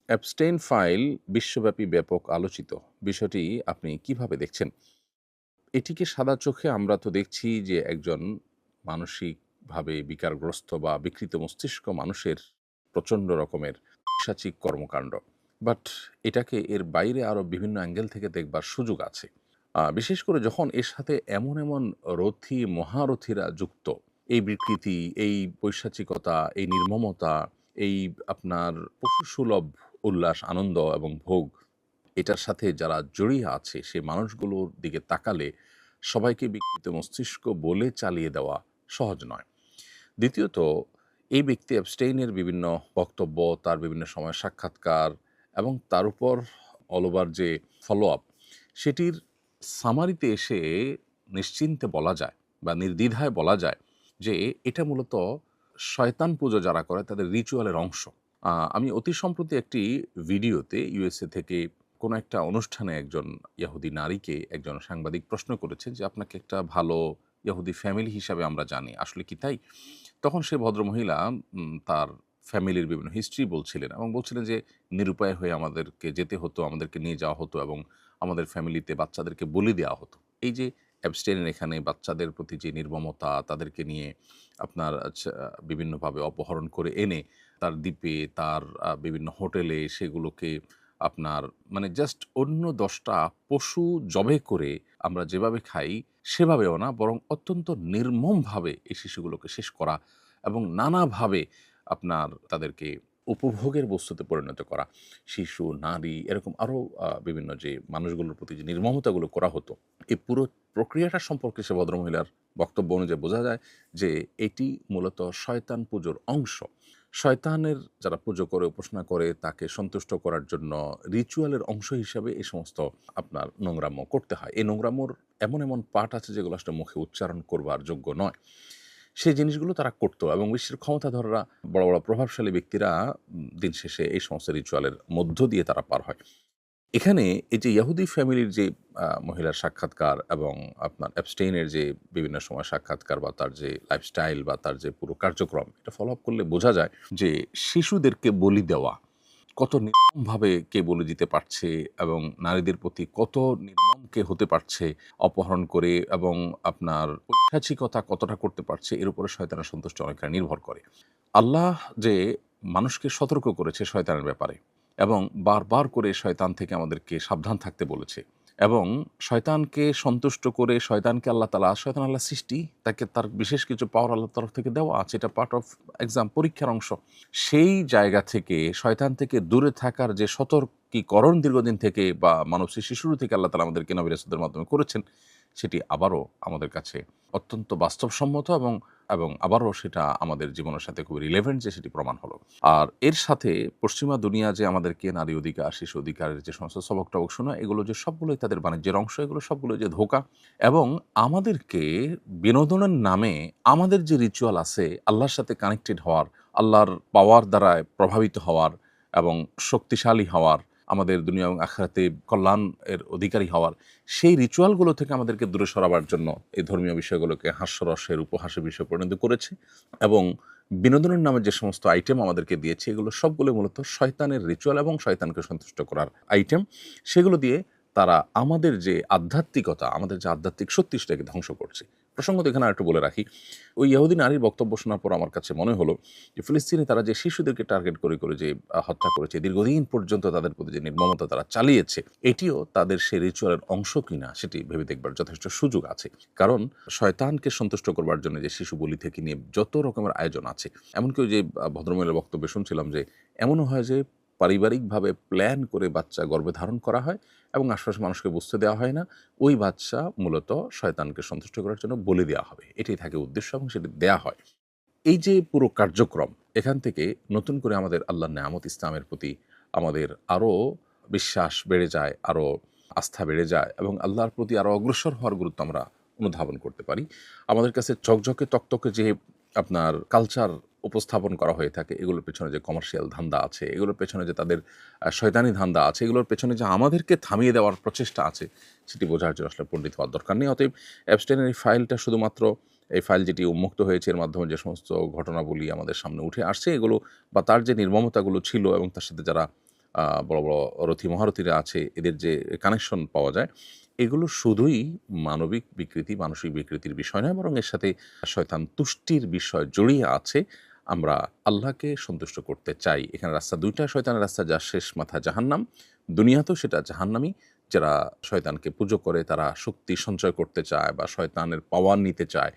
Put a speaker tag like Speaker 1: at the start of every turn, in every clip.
Speaker 1: Abstain file বিশ্বব্যাপী ব্যাপক আলোচিত। বিষয়টি আপনি কিভাবে দেখছেন? এটিকে সাদা চোখে আমরা তো দেখছি যে একজন মানসিকভাবে বিকারগ্রস্ত বা বিকৃত মস্তিষ্ক মানুষের প্রচণ্ড রকমের পৈশাচিক কর্মকাণ্ড। বাট এটাকে এর বাইরে আরও বিভিন্ন অ্যাঙ্গেল থেকে দেখবার সুযোগ আছে। বিশেষ করে যখন এর সাথে এমন রথী মহারথীরা যুক্ত, এই বিকৃতি, এই পৈশাচিকতা, এই নির্মমতা, এই আপনার পশুসুলভ উল্লাস, আনন্দ এবং ভোগ, এটার সাথে যারা জড়িয়ে আছে সে মানুষগুলোর দিকে তাকালে সবাইকে বিকৃত মস্তিষ্ক বলে চালিয়ে দেওয়া সহজ নয়। দ্বিতীয়ত, এই ব্যক্তি অ্যাবস্টেইনের বিভিন্ন বক্তব্য, তার বিভিন্ন সময় সাক্ষাৎকার এবং তার উপর অল ওভার যে ফলো আপ, সেটির সামারিতে এসে নিশ্চিন্তে বলা যায় বা নির্দ্বিধায় বলা যায় যে এটা মূলত শয়তান পুজো যারা করে তাদের রিচুয়ালের অংশ। আমি অতি সম্প্রতি একটি ভিডিওতে ইউএসএ থেকে কোনো একটা অনুষ্ঠানে একজন ইহুদি নারীকে একজন সাংবাদিক প্রশ্ন করেছেন যে, "আপনাকে একটা ভালো ইহুদি ফ্যামিলি হিসাবে আমরা জানি। আসলে কি তাই?" তখন সে ভদ্রমহিলা তার ফ্যামিলির বিভিন্ন হিস্ট্রি বলছিলেন এবং বলছিলেন যে, "নিরুপায় হয়ে আমাদেরকে যেতে হতো, আমাদেরকে নিয়ে যাওয়া হতো এবং আমাদের ফ্যামিলিতে বাচ্চাদেরকে বলি দেওয়া হতো।" এই যে অ্যাবস্টেইনের এখানে বাচ্চাদের প্রতি যে নির্মমতা, তাদেরকে নিয়ে আপনার বিভিন্নভাবে অপহরণ করে এনে তার দ্বীপে, তার বিভিন্ন হোটেলে সেগুলোকে আপনার মানে জাস্ট অন্য ১০ টা পশু জবে করে আমরা যেভাবে খাই সেভাবেও না, বরং অত্যন্ত নির্মমভাবে এই শিশুগুলোকে শেষ করা এবং নানাভাবে আপনার তাদেরকে উপভোগের বস্তুতে পরিণত করা। শিশু, নারী এরকম আরও বিভিন্ন যে মানুষগুলোর প্রতি যে নির্মমতাগুলো করা হতো, এই পুরো প্রক্রিয়াটা সম্পর্কে সে ভদ্রমহিলার বক্তব্য অনুযায়ী বোঝা যায় যে এটি মূলত শয়তান পুজোর অংশ। শয়তানের যারা পুজো করে, উপাসনা করে তাকে সন্তুষ্ট করার জন্য রিচুয়ালের অংশ হিসাবে এই সমস্ত আপনার নোংরামো করতে হয়। এই নোংরামোর এমন পার্ট আছে যেগুলো আসলে মুখে উচ্চারণ করবার যোগ্য নয়। সেই জিনিসগুলো তারা করত এবং বিশ্বের ক্ষমতাধররা বড় প্রভাবশালী ব্যক্তিরা দিন শেষে এই সমস্ত রিচুয়ালের মধ্য দিয়ে তারা পার হয়। এখানে এই যে ইহুদি ফ্যামিলির যে মহিলার সাক্ষাৎকার এবং আপনার অ্যাবস্টেইনের যে বিভিন্ন সময় সাক্ষাৎকার বা তার যে লাইফস্টাইল বা তার যে পুরো কার্যক্রম, এটা ফলো আপ করলে বোঝা যায় যে শিশুদেরকে বলি দেওয়া কত নির্মমভাবে কে বলি দিতে পারছে এবং নারীদের প্রতি কত নির্মম কে হতে পারছে অপহরণ করে এবং আপনার পৈশাচিকতা কতটা করতে পারছে এর উপরে শয়তানের সন্তুষ্টি অনেকটা নির্ভর করে। আল্লাহ যে মানুষকে সতর্ক করেছে শয়তানের ব্যাপারে এবং বারবার করে শয়তান থেকে আমাদেরকে সাবধান থাকতে বলেছে এবং শয়তানকে সন্তুষ্ট করে শয়তানকে আল্লাহ তাআলা, শয়তান আল্লাহর সৃষ্টি, তাকে তার বিশেষ কিছু পাওয়ার আল্লাহর তরফ থেকে দেওয়া আছে, এটা পার্ট অফ এক্সাম, পরীক্ষার অংশ। সেই জায়গা থেকে শয়তান থেকে দূরে থাকার যে সতর্কীকরণ দীর্ঘদিন থেকে বা মানব সৃষ্টির শুরু থেকে আল্লাহ তাআলা আমাদেরকে নবী রাসূলদের মাধ্যমে করেছেন, সেটি আবারও আমাদের কাছে অত্যন্ত বাস্তবসম্মত এবং এবং আবারও সেটা আমাদের জীবনের সাথে খুবই রিলেভেন্ট যে সেটি প্রমাণ হলো। আর এর সাথে পশ্চিমা দুনিয়া যে আমাদেরকে নারী অধিকার, শিশু অধিকারের যে সমস্ত সবক-টবক শোনায়, এগুলো যে সবগুলোই তাদের বাণিজ্যের অংশ, এগুলো সবগুলোই যে ধোঁকা এবং আমাদেরকে বিনোদনের নামে আমাদের যে রিচুয়াল আছে আল্লাহর সাথে কানেক্টেড হওয়ার, আল্লাহর পাওয়ার দ্বারা প্রভাবিত হওয়ার এবং শক্তিশালী হওয়ার, আমাদের দুনিয়া এবং আখিরাতে কল্যাণ এর অধিকারী হওয়ার, সেই রিচুয়ালগুলো থেকে আমাদেরকে দূরে সরাবার জন্য এই ধর্মীয় বিষয়গুলোকে হাস্যরসের উপহাসের বিষয় পরিণত করেছে এবং বিনোদনের নামে যে সমস্ত আইটেম আমাদেরকে দিয়েছে এগুলো সবগুলো মূলত শয়তানের রিচুয়াল এবং শয়তানকে সন্তুষ্ট করার আইটেম। সেগুলো দিয়ে তারা আমাদের যে আধ্যাত্মিকতা, আমাদের যে আধ্যাত্মিক শক্তি সেটাকে ধ্বংস করছে। প্রসঙ্গত এখানে আরেকটু বলে রাখি, ওই ইহুদি নারীর বক্তব্য শোনার পর আমার কাছে মনে হলো যে ফিলিস্তিনে তারা যে শিশুদেরকে টার্গেট করে যে হত্যা করেছে, দীর্ঘদিন পর্যন্ত তাদের প্রতি যে নির্মমতা তারা চালিয়েছে, এটিও তাদের সেই রিচুয়ালের অংশ কিনা সেটি ভেবে দেখবার যথেষ্ট সুযোগ আছে। কারণ শয়তানকে সন্তুষ্ট করবার জন্য যে শিশু বলি থেকে নিয়ে যত রকমের আয়োজন আছে, এমনকি ওই যে ভদ্রমহিলার বক্তব্যে শুনছিলাম যে এমনও হয় যে পারিবারিকভাবে প্ল্যান করে বাচ্চা গর্ভে ধারণ করা হয় এবং আশপাশের মানুষকে বুঝতে দেওয়া হয় না। ওই বাচ্চা মূলত শয়তানকে সন্তুষ্ট করার জন্য বলি দেওয়া হবে। এটাই থাকে উদ্দেশ্য এবং সেটি দেয়া হয়। এই যে পুরো কার্যক্রম, এখান থেকে নতুন করে আমাদের আল্লাহর নেয়ামত ইসলামের প্রতি আমাদের আরও বিশ্বাস বেড়ে যায়, আরও আস্থা বেড়ে যায় এবং আল্লাহর প্রতি আরও অগ্রসর হওয়ার গুরুত্ব আমরা অনুধাবন করতে পারি। আমাদের কাছে ঝকঝকে তকতকে যে আপনার কালচার উপস্থাপন করা হয়ে থাকে, এগুলোর পেছনে যে কমার্শিয়াল ধান্দা আছে, এগুলোর পেছনে যে তাদের শয়তানি ধান্দা আছে, এগুলোর পেছনে যে আমাদেরকে থামিয়ে দেওয়ার প্রচেষ্টা আছে, সেটি বোঝার জন্য আসলে পণ্ডিত হওয়ার দরকার নেই। অতএব অ্যাবস্টেইনের এই ফাইলটা শুধুমাত্র এই ফাইল যেটি উন্মুক্ত হয়েছে এর মাধ্যমে যে সমস্ত ঘটনাবলী আমাদের সামনে উঠে আসছে এগুলো বা তার যে নির্মমতাগুলো ছিল এবং তার সাথে যারা বড়, বড় রথী মহারথীরা আছে, এদের যে কানেকশন পাওয়া যায়, এগুলো শুধুই মানবিক বিকৃতি, মানসিক বিকৃতির বিষয় নয়, বরং এর সাথে শয়তান তুষ্টির বিষয় জড়িয়ে আছে। আমরা আল্লাহকে সন্তুষ্ট করতে চাই। এখানে রাস্তা ২ টা, শয়তানের রাস্তা যার শেষ মাথা জাহান্নাম। দুনিয়াতেও সেটা জাহান্নামী। যারা শয়তানকে পুজো করে, তারা শক্তি সঞ্চয় করতে চায় বা শয়তানের পাওয়ার নিতে চায়।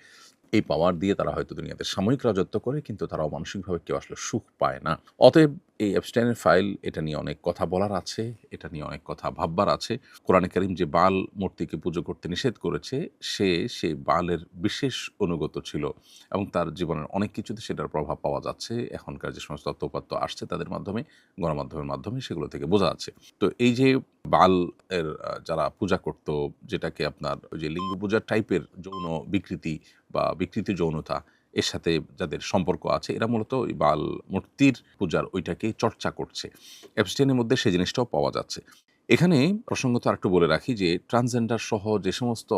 Speaker 1: এই পাওয়ার দিয়ে তারা হয়তো দুনিয়াতে সাময়িক রাজত্ব করে, কিন্তু তারাও মানসিকভাবে কেউ আসলে সুখ পায় না। অতএব এই এপস্টাইনের ফাইল, এটা নিয়ে অনেক কথা বলার আছে, এটা নিয়ে অনেক কথা ভাববার আছে। কোরআনে কারীম যে বাল মূর্তিকে পুজো করতে নিষেধ করেছে, সেই বালের বিশেষ অনুগত ছিল এবং তার জীবনের অনেক কিছুতে সেটার প্রভাব পাওয়া যাচ্ছে। এখনকার যে সমস্ত তথ্য-উপাত্ত আসছে তাদের মাধ্যমে, গণমাধ্যমের মাধ্যমে, সেগুলো থেকে বোঝা যাচ্ছে। তো এই যে বাল এর যারা পূজা করত, যেটাকে আপনার ওই যে লিঙ্গ পূজার টাইপের যৌন বিকৃতি বা বিকৃতি যৌনতা, এর সাথে যাদের সম্পর্ক আছে, এরা মূলত ওই বাল মূর্তির পূজার ওইটাকেই চর্চা করছে। এপস্টাইনের মধ্যে সেই জিনিসটাও পাওয়া যাচ্ছে। এখানে প্রসঙ্গত আরেকটু বলে রাখি যে ট্রান্সজেন্ডার সহ যে সমস্ত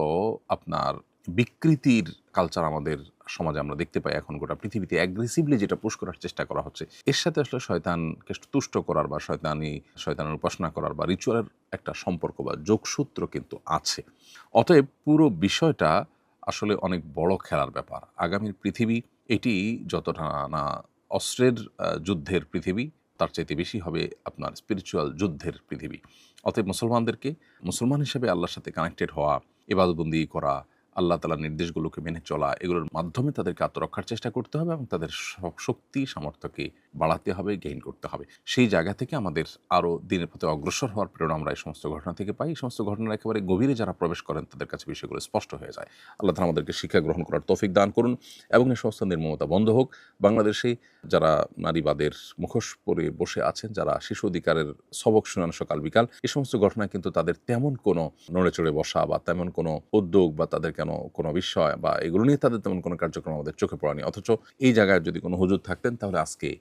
Speaker 1: আপনার বিকৃতির কালচার আমাদের সমাজে আমরা দেখতে পাই এখন গোটা পৃথিবীতে, অ্যাগ্রেসিভলি যেটা পুশ করার চেষ্টা করা হচ্ছে, এর সাথে আসলে শয়তানকে তুষ্ট করার বা শয়তানের উপাসনা করার বা রিচুয়ালের একটা সম্পর্ক বা যোগসূত্র কিন্তু আছে। অতএব পুরো বিষয়টা আসলে অনেক বড় খেলার ব্যাপার। আগামীর পৃথিবী এটি যতটা না অস্ত্রের যুদ্ধের পৃথিবী, তার চাইতে বেশি হবে আপনার স্পিরিচুয়াল যুদ্ধের পৃথিবী। অতএব মুসলমানদেরকে মুসলমান হিসেবে আল্লাহর সাথে কানেক্টেড হওয়া, ইবাদতবন্দি করা, আল্লাহ তাআলার নির্দেশগুলোকে মেনে চলা, এগুলোর মাধ্যমে তাদেরকে আত্মরক্ষার চেষ্টা করতে হবে এবং তাদের শক্তি সামর্থ্যকে বাড়াতে হবে, গেইন করতে হবে। সেই জায়গা থেকে আমাদের আরও দিনের পথে অগ্রসর হওয়ার প্রেরণা আমরা এই সমস্ত ঘটনা থেকে পাই। এই সমস্ত ঘটনার একেবারে গভীরে যারা প্রবেশ করেন, তাদের কাছে বিষয়গুলো স্পষ্ট হয়ে যায়। আল্লাহ তাআলা আমাদেরকে শিক্ষা গ্রহণ করার তৌফিক দান করুন এবং এই সমস্ত নির্মমতা বন্ধ হোক। বাংলাদেশে যারা নারীবাদের মুখোশ পরে বসে আছেন, যারা শিশু অধিকারের সবক শুনান সকাল বিকাল, এই সমস্ত ঘটনায় কিন্তু তাদের তেমন কোনো নড়েচড়ে বসা বা তেমন কোনো উদ্যোগ বা তাদের কোনো বিষয় বা এগুলো নিয়ে তাদের তেমন কোনো কার্যক্রম আমাদের চোখে পড়েনি। অথচ এই জায়গায় যদি কোনো হুজুর থাকতেন, তাহলে আজকে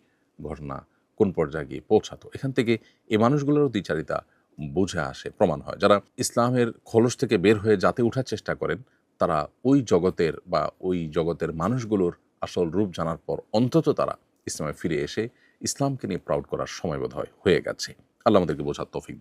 Speaker 1: ঘটনা কোন পর্যায়ে গিয়ে পৌঁছাতো। এখান থেকে এই মানুষগুলোরও দ্বিচারিতা বুঝে আসে, প্রমাণ হয়। যারা ইসলামের খোলস থেকে বের হয়ে যাতে উঠার চেষ্টা করেন, তারা ওই জগতের বা ওই জগতের মানুষগুলোর আসল রূপ জানার পর অন্তত তারা ইসলামে ফিরে এসে ইসলামকে নিয়ে প্রাউড করার সময় বোধহয় হয়ে গেছে। আল্লাহ আমাদেরকে বোঝার তৌফিক দান